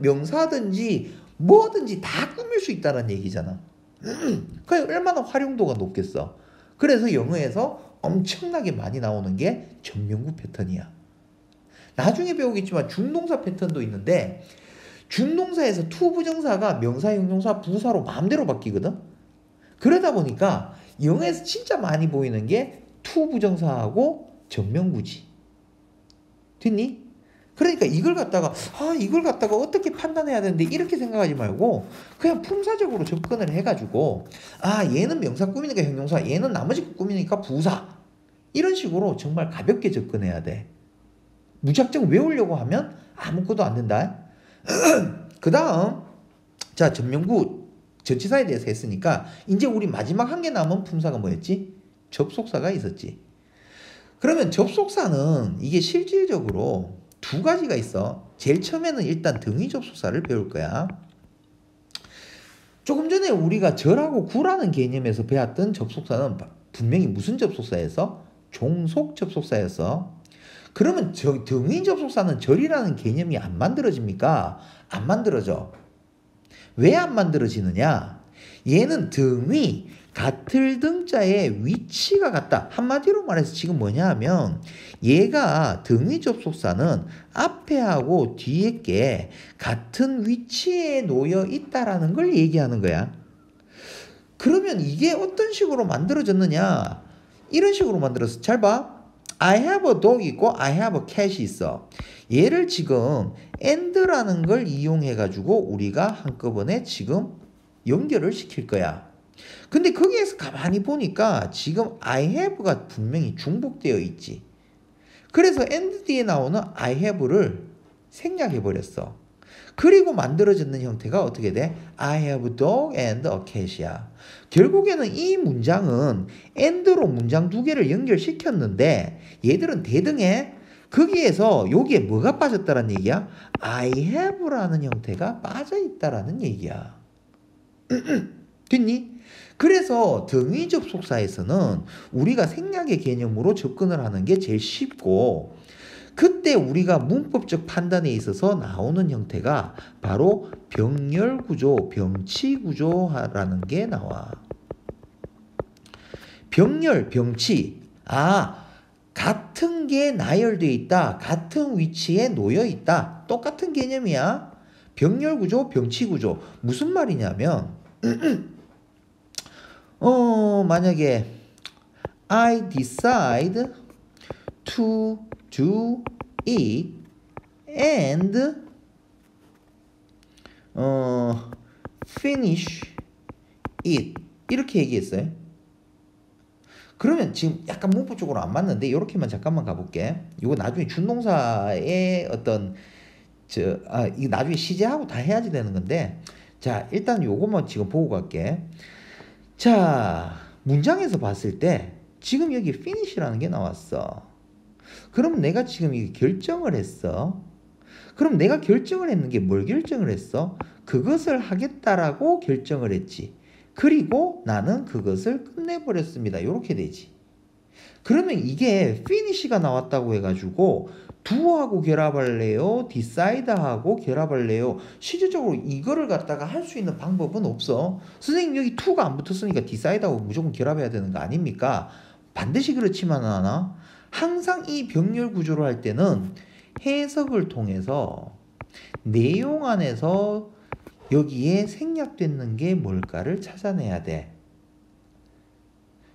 명사든지 뭐든지 다 꾸밀 수 있다는 얘기잖아. 그러니까 얼마나 활용도가 높겠어. 그래서 영어에서 엄청나게 많이 나오는 게 전명구 패턴이야. 나중에 배우겠지만 중동사 패턴도 있는데 중동사에서 to 부정사가 명사, 형용사, 부사로 마음대로 바뀌거든. 그러다 보니까 영어에서 진짜 많이 보이는 게 to 부정사하고 전명구지. 됐니? 그러니까 이걸 갖다가 어떻게 판단해야 되는데 이렇게 생각하지 말고 그냥 품사적으로 접근을 해가지고 얘는 명사 꾸미니까 형용사, 얘는 나머지 거 꾸미니까 부사, 이런 식으로 정말 가볍게 접근해야 돼. 무작정 외우려고 하면 아무것도 안 된다. 그 다음 자, 전명구 전치사에 대해서 했으니까 이제 우리 마지막 한 개 남은 품사가 뭐였지? 접속사가 있었지. 그러면 접속사는 이게 실질적으로 두 가지가 있어. 제일 처음에는 일단 등위 접속사를 배울 거야. 조금 전에 우리가 절하고 구라는 개념에서 배웠던 접속사는 분명히 무슨 접속사였어? 종속 접속사였어. 그러면 등위 접속사는 절이라는 개념이 안 만들어집니까? 안 만들어져. 왜 안 만들어지느냐? 얘는 등위, 같을 등자의 위치가 같다. 한마디로 말해서 지금 뭐냐 하면 얘가 등위 접속사는 앞에 하고 뒤에 게 같은 위치에 놓여 있다라는 걸 얘기하는 거야. 그러면 이게 어떤 식으로 만들어졌느냐? 이런 식으로 만들었어. 잘 봐. I have a dog 있고 I have a cat이 있어. 얘를 지금 and라는 걸 이용해 가지고 우리가 한꺼번에 지금 연결을 시킬 거야. 근데 거기에서 가만히 보니까 지금 I have가 분명히 중복되어 있지. 그래서 and 뒤에 나오는 I have를 생략해 버렸어. 그리고 만들어지는 형태가 어떻게 돼? I have a dog and a cat이야. 결국에는 이 문장은 and로 문장 두 개를 연결시켰는데 얘들은 대등해. 거기에서 여기에 뭐가 빠졌다는 얘기야? I have라는 형태가 빠져있다라는 얘기야. 됐니? 그래서 등위 접속사에서는 우리가 생략의 개념으로 접근을 하는 게 제일 쉽고, 그때 우리가 문법적 판단에 있어서 나오는 형태가 바로 병렬구조, 병치구조라는 게 나와. 병렬, 병치. 같은 게 나열되어 있다. 같은 위치에 놓여 있다. 똑같은 개념이야. 병렬구조, 병치구조. 무슨 말이냐면 만약에 I decide to do it and finish it 이렇게 얘기했어요. 그러면 지금 약간 문법적으로 안 맞는데 이렇게만 잠깐만 가볼게. 이거 나중에 준동사의 어떤 이거 나중에 시제하고 다 해야지 되는 건데, 자 일단 요것만 지금 보고 갈게. 자, 문장에서 봤을 때 지금 여기 finish라는 게 나왔어. 그럼 내가 지금 이게 결정을 했어. 그럼 내가 결정을 했는 게 뭘 결정을 했어? 그것을 하겠다라고 결정을 했지. 그리고 나는 그것을 끝내버렸습니다. 이렇게 되지. 그러면 이게 finish가 나왔다고 해가지고 do하고 결합할래요? decide하고 결합할래요? 실질적으로 이거를 갖다가 할 수 있는 방법은 없어. 선생님 여기 to가 안 붙었으니까 decide하고 무조건 결합해야 되는 거 아닙니까? 반드시 그렇지만은 않아. 항상 이 병렬 구조를 할 때는 해석을 통해서 내용 안에서 여기에 생략되는 게 뭘까를 찾아내야 돼.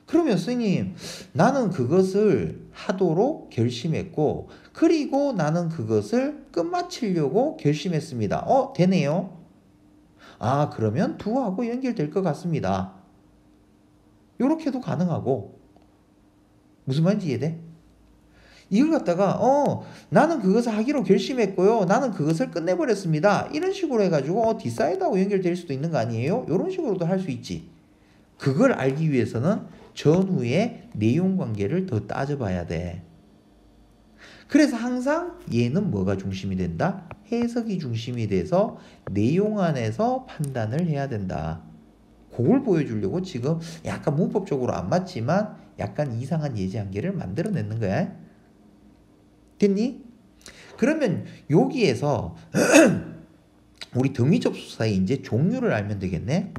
그러면 선생님 나는 그것을 하도록 결심했고 그리고 나는 그것을 끝마치려고 결심했습니다. 되네요. 그러면 do하고 연결될 것 같습니다. 이렇게도 가능하고. 무슨 말인지 이해돼? 이걸 갖다가 나는 그것을 하기로 결심했고요. 나는 그것을 끝내버렸습니다. 이런 식으로 해가지고 decide하고 연결될 수도 있는 거 아니에요? 이런 식으로도 할 수 있지. 그걸 알기 위해서는 전후의 내용 관계를 더 따져봐야 돼. 그래서 항상 얘는 뭐가 중심이 된다? 해석이 중심이 돼서 내용 안에서 판단을 해야 된다. 그걸 보여주려고 지금 약간 문법적으로 안 맞지만 약간 이상한 예제 한 개를 만들어내는 거야. 됐니? 그러면 여기에서 우리 등위 접속사의 이제 종류를 알면 되겠네.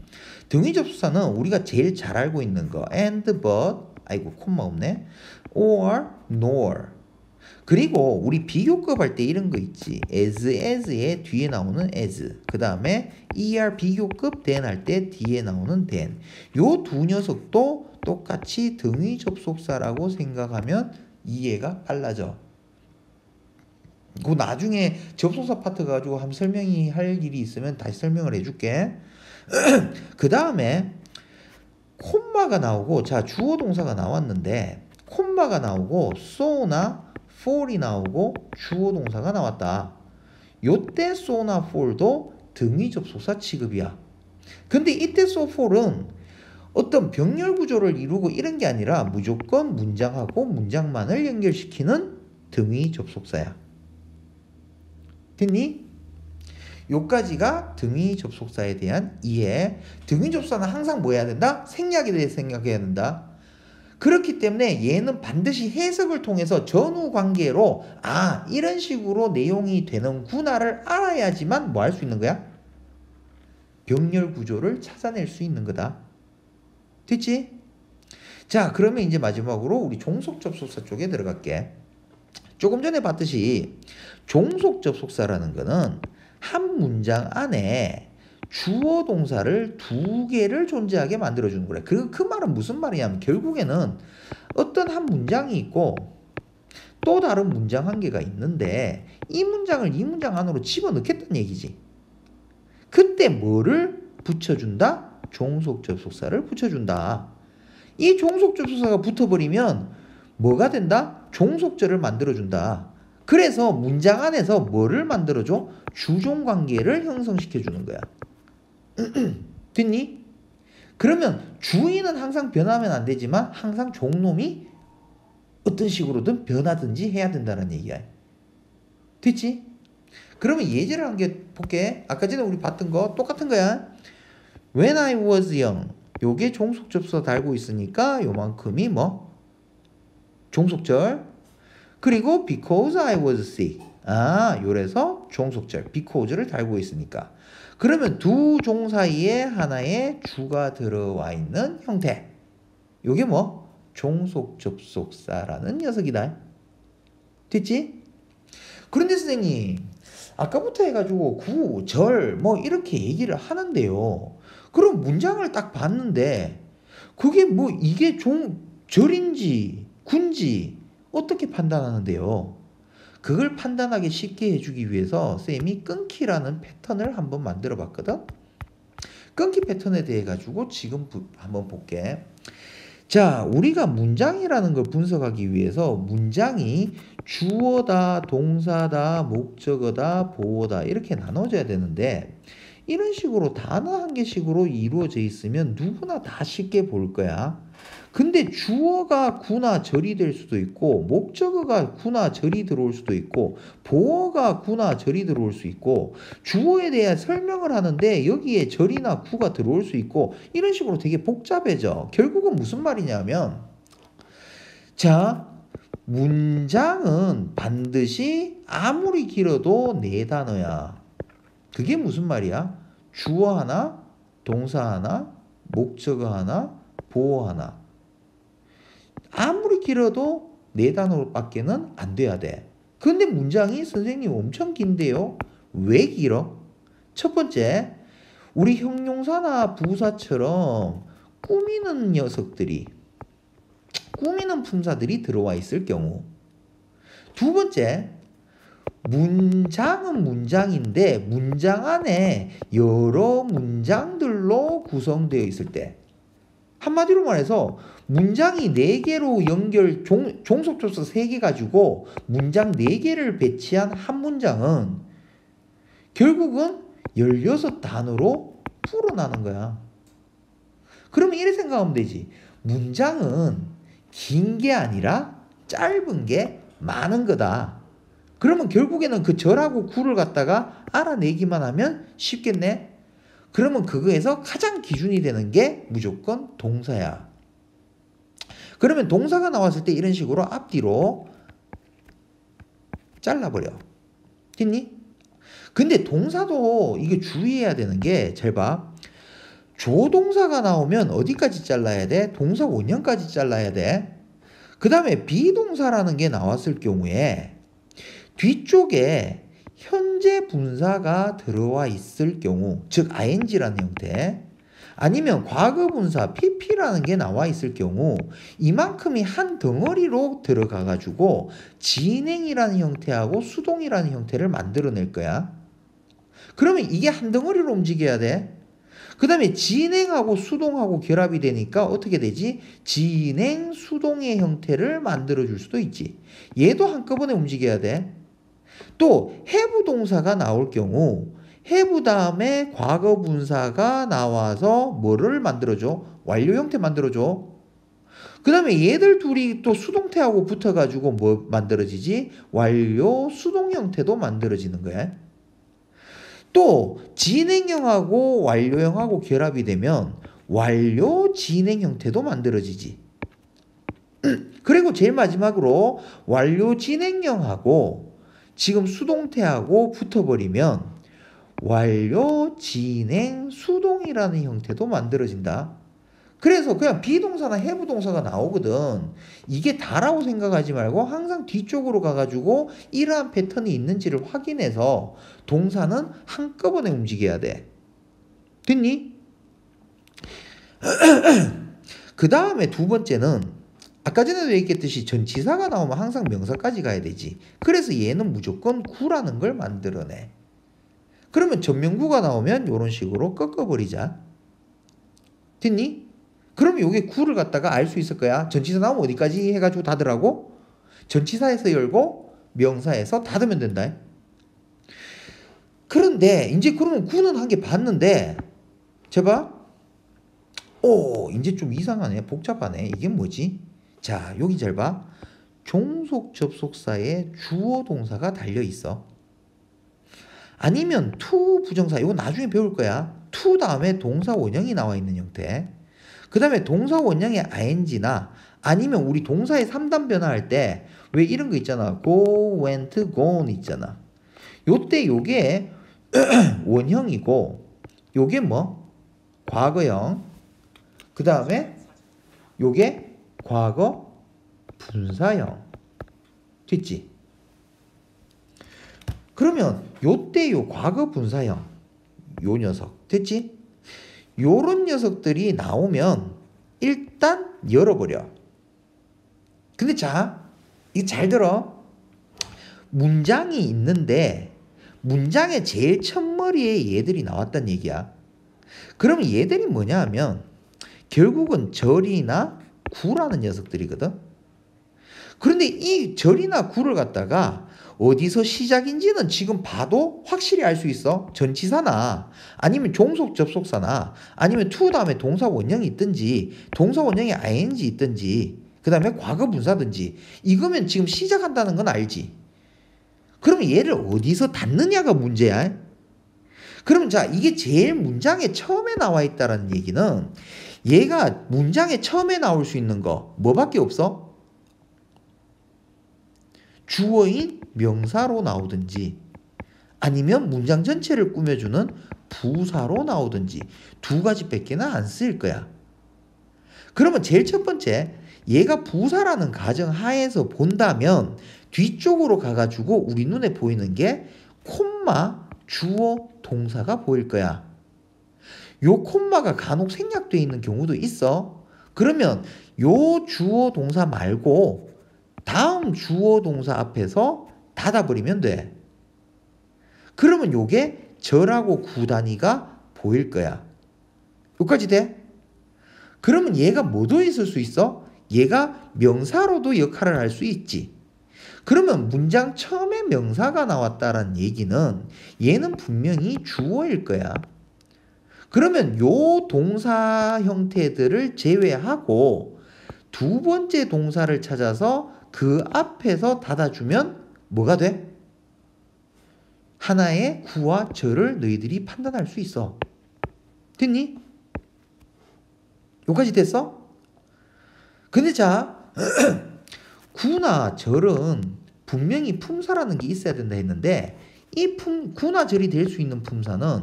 등위 접속사는 우리가 제일 잘 알고 있는 거 and, but, 아이고 콤마 없네, or, nor. 그리고 우리 비교급 할 때 이런 거 있지. as의 뒤에 나오는 as. 그 다음에 er 비교급 then 할 때 뒤에 나오는 then. 요 두 녀석도 똑같이 등위 접속사라고 생각하면 이해가 빨라져. 그 나중에 접속사 파트 가지고 한번 설명이 할 일이 있으면 다시 설명을 해줄게. 그 다음에 콤마가 나오고, 자, 주어 동사가 나왔는데 콤마가 나오고 so나 for이 나오고 주어 동사가 나왔다. 요때 so나 for도 등위 접속사 취급이야. 근데 이때 so for은 어떤 병렬 구조를 이루고 이런 게 아니라 무조건 문장하고 문장만을 연결시키는 등위 접속사야. 됐니? 요까지가 등위 접속사에 대한 이해. 등위 접속사는 항상 뭐 해야 된다? 생략에 대해 생각해야 된다. 그렇기 때문에 얘는 반드시 해석을 통해서 전후 관계로 이런 식으로 내용이 되는구나를 알아야지만 뭐 할 수 있는 거야? 병렬 구조를 찾아낼 수 있는 거다. 됐지? 자, 그러면 이제 마지막으로 우리 종속 접속사 쪽에 들어갈게. 조금 전에 봤듯이 종속 접속사라는 거는 한 문장 안에 주어 동사를 두 개를 존재하게 만들어주는 거래. 그 말은 무슨 말이냐면 결국에는 어떤 한 문장이 있고 또 다른 문장 한 개가 있는데 이 문장을 이 문장 안으로 집어넣겠다는 얘기지. 그때 뭐를 붙여준다? 종속 접속사를 붙여준다. 이 종속 접속사가 붙어버리면 뭐가 된다? 종속절을 만들어준다. 그래서 문장 안에서 뭐를 만들어줘? 주종 관계를 형성시켜주는 거야. 됐니? 그러면 주인은 항상 변하면 안 되지만 항상 종놈이 어떤 식으로든 변하든지 해야 된다는 얘기야. 됐지? 그러면 예제를 한 개 볼게. 아까 전에 우리 봤던 거 똑같은 거야. When I was young. 요게 종속 접속사 달고 있으니까 요만큼이 뭐? 종속절. 그리고 because I was sick. 요래서 종속절 because를 달고 있으니까. 그러면 두 종 사이에 하나의 주가 들어와 있는 형태. 요게 뭐? 종속 접속사라는 녀석이다. 됐지? 그런데 선생님, 아까부터 해가지고 구, 절 뭐 이렇게 얘기를 하는데요. 그럼 문장을 딱 봤는데 그게 뭐 이게 절인지 군지 어떻게 판단하는데요? 그걸 판단하기 쉽게 해주기 위해서 쌤이 끊기라는 패턴을 한번 만들어 봤거든. 끊기 패턴에 대해 가지고 지금 한번 볼게. 자, 우리가 문장이라는 걸 분석하기 위해서 문장이 주어다, 동사다, 목적어다, 보어다 이렇게 나눠져야 되는데 이런 식으로 단어 한 개씩으로 이루어져 있으면 누구나 다 쉽게 볼 거야. 근데 주어가 구나 절이 될 수도 있고 목적어가 구나 절이 들어올 수도 있고 보어가 구나 절이 들어올 수 있고 주어에 대해 설명을 하는데 여기에 절이나 구가 들어올 수 있고 이런 식으로 되게 복잡해져. 결국은 무슨 말이냐면 자, 문장은 반드시 아무리 길어도 네 단어야. 그게 무슨 말이야? 주어 하나, 동사 하나, 목적어 하나, 보어 하나. 아무리 길어도 네 단어밖에는 안 돼야 돼. 근데 문장이 선생님 엄청 긴데요. 왜 길어? 첫 번째, 우리 형용사나 부사처럼 꾸미는 녀석들이, 꾸미는 품사들이 들어와 있을 경우. 두 번째, 문장은 문장인데 문장 안에 여러 문장들로 구성되어 있을 때. 한마디로 말해서 문장이 4개로 연결 종속접속사 3개 가지고 문장 4개를 배치한 한 문장은 결국은 16단어로 풀어나는 거야. 그러면 이렇게 생각하면 되지. 문장은 긴 게 아니라 짧은 게 많은 거다. 그러면 결국에는 그 절하고 구를 갖다가 알아내기만 하면 쉽겠네. 그러면 그거에서 가장 기준이 되는 게 무조건 동사야. 그러면 동사가 나왔을 때 이런 식으로 앞뒤로 잘라버려. 됐니? 근데 동사도 이게 주의해야 되는 게 잘 봐. 조동사가 나오면 어디까지 잘라야 돼? 동사 원형까지 잘라야 돼. 그 다음에 비동사라는 게 나왔을 경우에 뒤쪽에 현재 분사가 들어와 있을 경우, 즉 ing라는 형태, 아니면 과거 분사 pp라는 게 나와 있을 경우 이만큼이 한 덩어리로 들어가 가지고 진행이라는 형태하고 수동이라는 형태를 만들어낼 거야. 그러면 이게 한 덩어리로 움직여야 돼. 그 다음에 진행하고 수동하고 결합이 되니까 어떻게 되지? 진행 수동의 형태를 만들어 줄 수도 있지. 얘도 한꺼번에 움직여야 돼. 또 have 동사가 나올 경우 have 다음에 과거 분사가 나와서 뭐를 만들어줘? 완료 형태 만들어줘. 그 다음에 얘들 둘이 또 수동태하고 붙어가지고 뭐 만들어지지? 완료 수동 형태도 만들어지는 거야. 또 진행형하고 완료형하고 결합이 되면 완료 진행 형태도 만들어지지. 그리고 제일 마지막으로 완료 진행형하고 지금 수동태하고 붙어버리면 완료 진행 수동이라는 형태도 만들어진다. 그래서 그냥 비동사나 have 동사가 나오거든. 이게 다라고 생각하지 말고 항상 뒤쪽으로 가가지고 이러한 패턴이 있는지를 확인해서 동사는 한꺼번에 움직여야 돼. 됐니? 그 다음에 두 번째는 아까 전에도 얘기했듯이 전치사가 나오면 항상 명사까지 가야 되지. 그래서 얘는 무조건 구라는 걸 만들어내. 그러면 전명구가 나오면 이런 식으로 꺾어버리자. 됐니? 그러면 이게 구를 갖다가 알 수 있을 거야. 전치사 나오면 어디까지 해가지고 닫으라고? 전치사에서 열고 명사에서 닫으면 된다. 그런데 이제 그러면 구는 한 개 봤는데 제발 이제 좀 이상하네. 복잡하네. 이게 뭐지? 자, 여기 잘 봐. 종속 접속사에 주어 동사가 달려 있어. 아니면 to 부정사, 이거 나중에 배울 거야. to 다음에 동사 원형이 나와 있는 형태. 그 다음에 동사 원형의 ing나 아니면 우리 동사의 3단 변화할 때 왜 이런 거 있잖아. go, went, gone 있잖아. 요때 요게 원형이고 요게 뭐? 과거형. 그 다음에 요게 과거 분사형. 됐지? 그러면 요때 요 과거 분사형 요 녀석 됐지? 요런 녀석들이 나오면 일단 열어버려. 근데 자, 이거 잘 들어. 문장이 있는데 문장의 제일 첫머리에 얘들이 나왔단 얘기야. 그러면 얘들이 뭐냐 하면 결국은 절이나 구라는 녀석들이거든. 그런데 이 절이나 구를 갖다가 어디서 시작인지는 지금 봐도 확실히 알 수 있어. 전치사나 아니면 종속 접속사나 아니면 to 다음에 동사 원형이 있든지 동사 원형에 ing 있든지 그 다음에 과거 분사든지 이거면 지금 시작한다는 건 알지. 그러면 얘를 어디서 닫느냐가 문제야. 그럼 자, 이게 제일 문장의 처음에 나와 있다는 얘기는 얘가 문장의 처음에 나올 수 있는 거 뭐밖에 없어? 주어인 명사로 나오든지 아니면 문장 전체를 꾸며주는 부사로 나오든지 두 가지 밖에는 안 쓰일 거야. 그러면 제일 첫 번째 얘가 부사라는 가정 하에서 본다면 뒤쪽으로 가가지고 우리 눈에 보이는 게 콤마 주어 동사가 보일 거야. 요 콤마가 간혹 생략되어 있는 경우도 있어. 그러면 요 주어 동사 말고 다음 주어 동사 앞에서 닫아버리면 돼. 그러면 요게 절하고 구 단위가 보일 거야. 여기까지 돼? 그러면 얘가 뭐도 있을 수 있어? 얘가 명사로도 역할을 할 수 있지. 그러면 문장 처음에 명사가 나왔다는 얘기는 얘는 분명히 주어일 거야. 그러면 요 동사 형태들을 제외하고 두 번째 동사를 찾아서 그 앞에서 닫아주면 뭐가 돼? 하나의 구와 절을 너희들이 판단할 수 있어. 됐니? 여기까지 됐어? 근데 자, 구나 절은 분명히 품사라는 게 있어야 된다 했는데 이 구나 절이 될 수 있는 품사는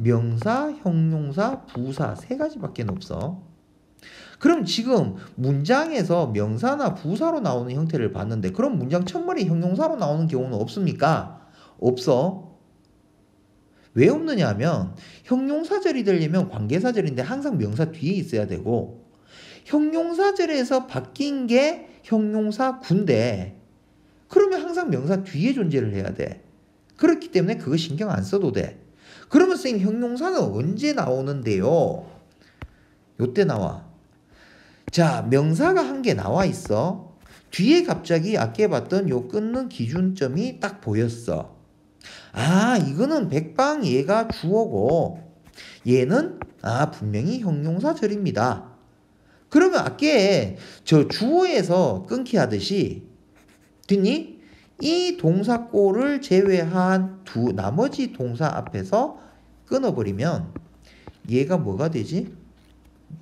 명사, 형용사, 부사 세 가지밖에 없어. 그럼 지금 문장에서 명사나 부사로 나오는 형태를 봤는데 그럼 문장 첫말이 형용사로 나오는 경우는 없습니까? 없어. 왜 없느냐 하면 형용사절이 되려면 관계사절인데 항상 명사 뒤에 있어야 되고 형용사절에서 바뀐 게 형용사구인데 그러면 항상 명사 뒤에 존재를 해야 돼. 그렇기 때문에 그거 신경 안 써도 돼. 그러면 선생님 형용사는 언제 나오는데요? 요때 나와. 자, 명사가 한 개 나와 있어. 뒤에 갑자기 아까 봤던 요 끊는 기준점이 딱 보였어. 아, 이거는 백방 얘가 주어고 얘는 분명히 형용사절입니다. 그러면 아까 저 주어에서 끊기 하듯이 됐니? 이 동사꼬를 제외한 나머지 동사 앞에서 끊어버리면 얘가 뭐가 되지?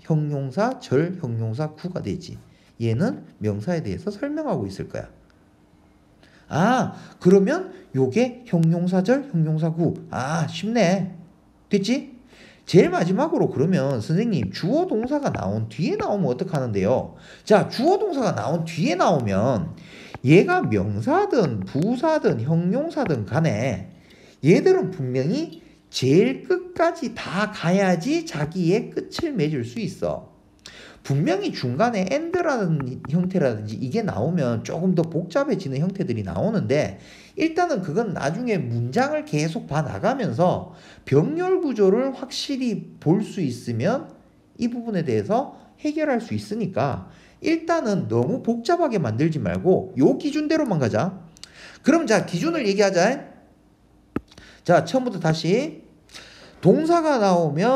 형용사 절, 형용사 구가 되지. 얘는 명사에 대해서 설명하고 있을 거야. 그러면 요게 형용사절, 형용사구. 쉽네. 됐지? 제일 마지막으로 그러면 선생님 주어 동사가 나온 뒤에 나오면 어떡하는데요? 자, 주어 동사가 나온 뒤에 나오면 얘가 명사든 부사든 형용사든 간에 얘들은 분명히 제일 끝까지 다 가야지 자기의 끝을 맺을 수 있어. 분명히 중간에 and라는 형태라든지 이게 나오면 조금 더 복잡해지는 형태들이 나오는데 일단은 그건 나중에 문장을 계속 봐나가면서 병렬 구조를 확실히 볼 수 있으면 이 부분에 대해서 해결할 수 있으니까 일단은 너무 복잡하게 만들지 말고 요 기준대로만 가자. 그럼 자, 기준을 얘기하자. 자, 처음부터 다시 동사가 나오면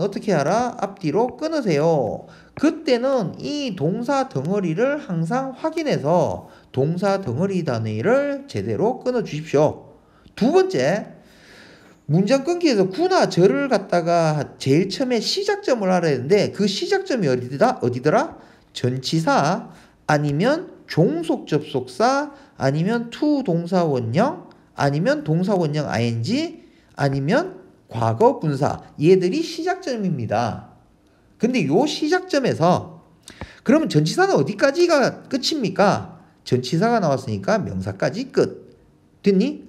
어떻게 하라? 앞뒤로 끊으세요. 그때는 이 동사 덩어리를 항상 확인해서 동사 덩어리 단위를 제대로 끊어 주십시오. 두 번째, 문장 끊기에서 구나 절을 갖다가 제일 처음에 시작점을 알아야 되는데 그 시작점이 어디더라? 전치사 아니면 종속 접속사 아니면 to 동사 원형 아니면 동사 원형 ing 아니면 과거 분사 얘들이 시작점입니다. 근데 요 시작점에서 그러면 전치사는 어디까지가 끝입니까? 전치사가 나왔으니까 명사까지 끝. 됐니?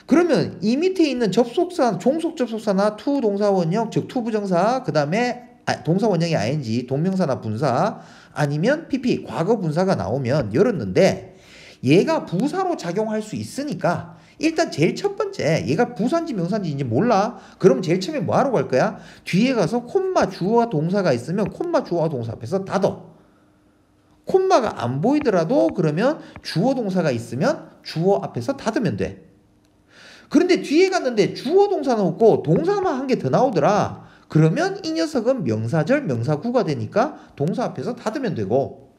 그러면 이 밑에 있는 접속사, 종속 접속사나 to 동사 원형, 즉 to 부정사, 그 다음에 동사 원형이 ing, 동명사나 분사, 아니면 pp, 과거 분사가 나오면 열었는데 얘가 부사로 작용할 수 있으니까 일단 제일 첫 번째 얘가 부사인지 명사인지 이제 몰라. 그럼 제일 처음에 뭐 하러 갈 거야? 뒤에 가서 콤마 주어와 동사가 있으면 콤마 주어와 동사 앞에서 닫어. 콤마가 안 보이더라도 그러면 주어 동사가 있으면 주어 앞에서 닫으면 돼. 그런데 뒤에 갔는데 주어 동사는 없고 동사만 한 개 더 나오더라. 그러면 이 녀석은 명사절, 명사구가 되니까 동사 앞에서 닫으면 되고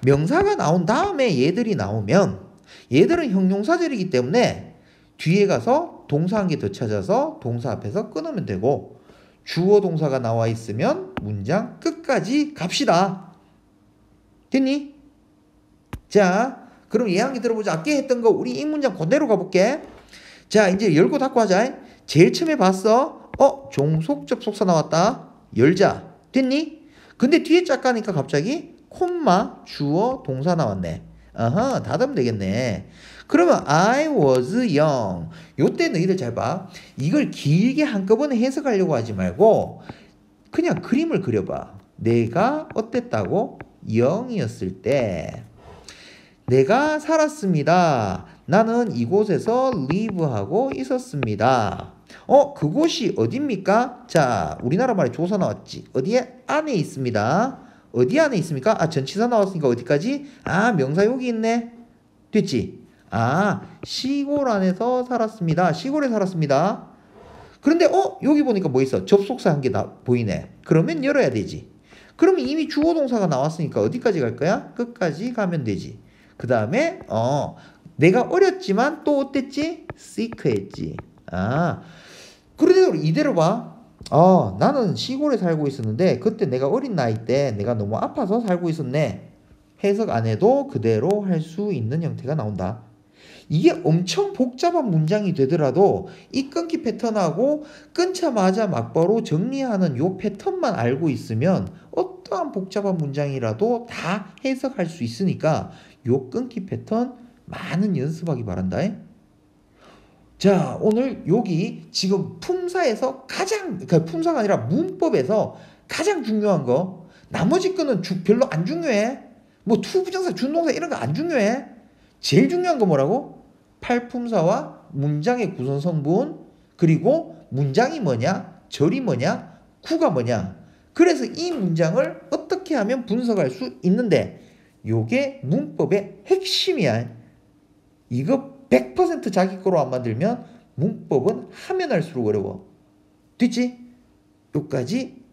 명사가 나온 다음에 얘들이 나오면 얘들은 형용사절이기 때문에 뒤에 가서 동사 한 개 더 찾아서 동사 앞에서 끊으면 되고 주어 동사가 나와 있으면 문장 끝까지 갑시다. 됐니? 자, 그럼 얘 한 개 들어보자. 아까 했던 거 우리 이 문장 그대로 가볼게. 자, 이제 열고 닫고 하자. 제일 처음에 봤어. 종속 접속사 나왔다. 열자. 됐니? 근데 뒤에 짝 가니까 갑자기 콤마 주어 동사 나왔네. 닫으면 되겠네. 그러면 I was young. 요때 너희들 잘 봐. 이걸 길게 한꺼번에 해석하려고 하지 말고 그냥 그림을 그려봐. 내가 어땠다고? young이었을 때. 내가 살았습니다. 나는 이곳에서 live하고 있었습니다. 그곳이 어디입니까? 자, 우리나라 말에 조사 나왔지. 어디에? 안에 있습니다. 어디 안에 있습니까? 전치사 나왔으니까 어디까지? 명사 여기 있네. 됐지? 시골 안에서 살았습니다. 시골에 살았습니다. 그런데 여기 보니까 뭐 있어? 접속사 한 개 보이네. 그러면 열어야 되지. 그러면 이미 주어 동사가 나왔으니까 어디까지 갈 거야? 끝까지 가면 되지. 그 다음에 내가 어렸지만 또 어땠지? sick 했지. 그래도 이대로 봐. 나는 시골에 살고 있었는데 그때 내가 어린 나이 때 내가 너무 아파서 살고 있었네. 해석 안 해도 그대로 할 수 있는 형태가 나온다. 이게 엄청 복잡한 문장이 되더라도 이 끊기 패턴하고 끊자마자 막바로 정리하는 요 패턴만 알고 있으면 어떠한 복잡한 문장이라도 다 해석할 수 있으니까 요 끊기 패턴 많은 연습하기 바란다. 자, 오늘 여기 지금 품사에서 그러니까 품사가 아니라 문법에서 가장 중요한 거, 나머지 거는 별로 안 중요해. 뭐 투부정사, 준동사 이런 거 안 중요해. 제일 중요한 거 뭐라고? 팔품사와 문장의 구성 성분, 그리고 문장이 뭐냐, 절이 뭐냐, 구가 뭐냐. 그래서 이 문장을 어떻게 하면 분석할 수 있는데 요게 문법의 핵심이야. 이거 100% 자기 거로 안 만들면 문법은 하면 할수록 어려워. 됐지? 여기까지